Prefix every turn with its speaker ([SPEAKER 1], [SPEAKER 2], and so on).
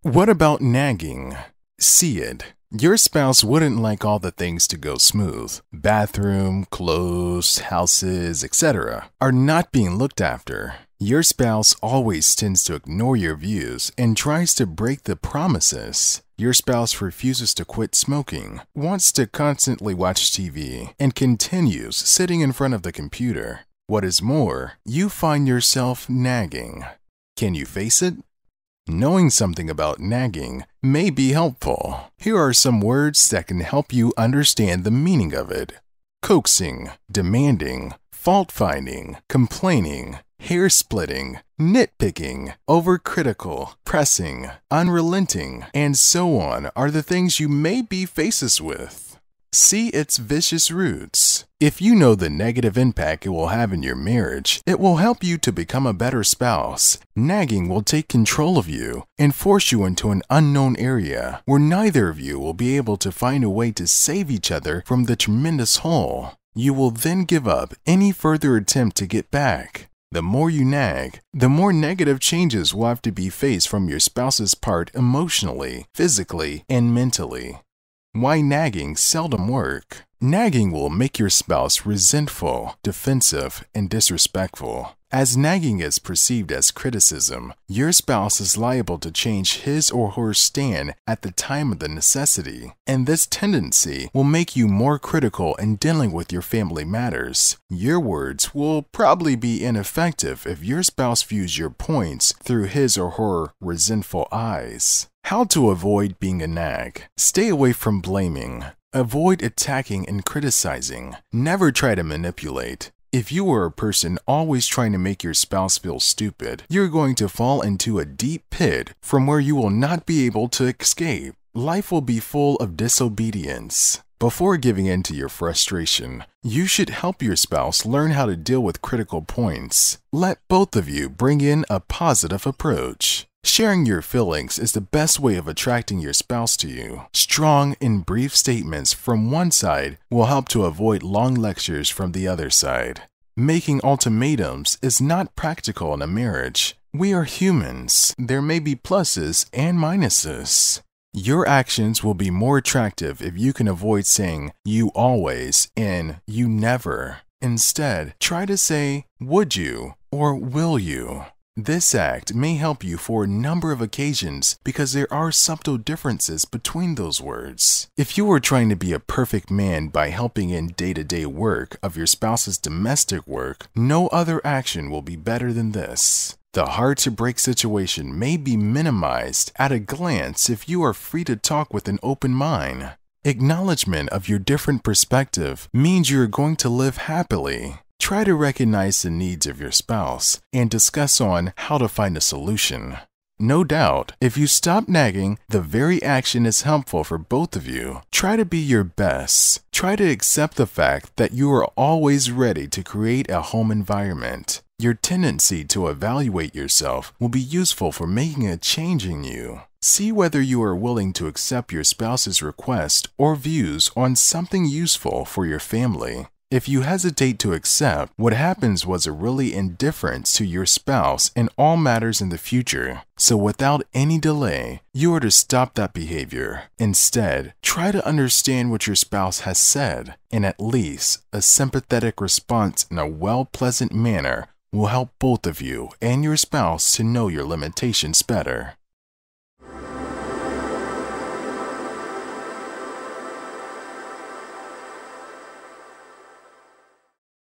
[SPEAKER 1] What about nagging? See it. Your spouse wouldn't like all the things to go smooth. Bathroom, clothes, houses, etc. are not being looked after. Your spouse always tends to ignore your views and tries to break the promises. Your spouse refuses to quit smoking, wants to constantly watch TV, and continues sitting in front of the computer. What is more, you find yourself nagging. Can you face it? Knowing something about nagging may be helpful. Here are some words that can help you understand the meaning of it. Coaxing, demanding, fault-finding, complaining, hair-splitting, nitpicking, overcritical, pressing, unrelenting, and so on are the things you may be faced with. See its vicious roots. If you know the negative impact it will have in your marriage, it will help you to become a better spouse. Nagging will take control of you and force you into an unknown area where neither of you will be able to find a way to save each other from the tremendous hole. You will then give up any further attempt to get back. The more you nag, the more negative changes will have to be faced from your spouse's part emotionally, physically, and mentally. Why nagging seldom work. Nagging will make your spouse resentful, defensive, and disrespectful. As nagging is perceived as criticism, your spouse is liable to change his or her stand at the time of the necessity, and this tendency will make you more critical in dealing with your family matters. Your words will probably be ineffective if your spouse views your points through his or her resentful eyes. How to avoid being a nag. Stay away from blaming. Avoid attacking and criticizing. Never try to manipulate. If you are a person always trying to make your spouse feel stupid, you're going to fall into a deep pit from where you will not be able to escape. Life will be full of disobedience. Before giving in to your frustration, you should help your spouse learn how to deal with critical points. Let both of you bring in a positive approach. Sharing your feelings is the best way of attracting your spouse to you. Strong and brief statements from one side will help to avoid long lectures from the other side. Making ultimatums is not practical in a marriage. We are humans. There may be pluses and minuses. Your actions will be more attractive if you can avoid saying "you always" and "you never." Instead, try to say "would you" or "will you." This act may help you for a number of occasions because there are subtle differences between those words. If you are trying to be a perfect man by helping in day-to-day work of your spouse's domestic work, no other action will be better than this. The hard-to-break situation may be minimized at a glance if you are free to talk with an open mind. Acknowledgement of your different perspective means you are going to live happily. Try to recognize the needs of your spouse and discuss on how to find a solution. No doubt, if you stop nagging, the very action is helpful for both of you. Try to be your best. Try to accept the fact that you are always ready to create a home environment. Your tendency to evaluate yourself will be useful for making a change in you. See whether you are willing to accept your spouse's request or views on something useful for your family. If you hesitate to accept, what happens was a really indifference to your spouse in all matters in the future. So without any delay, you are to stop that behavior. Instead, try to understand what your spouse has said, and at least a sympathetic response in a pleasant manner will help both of you and your spouse to know your limitations better.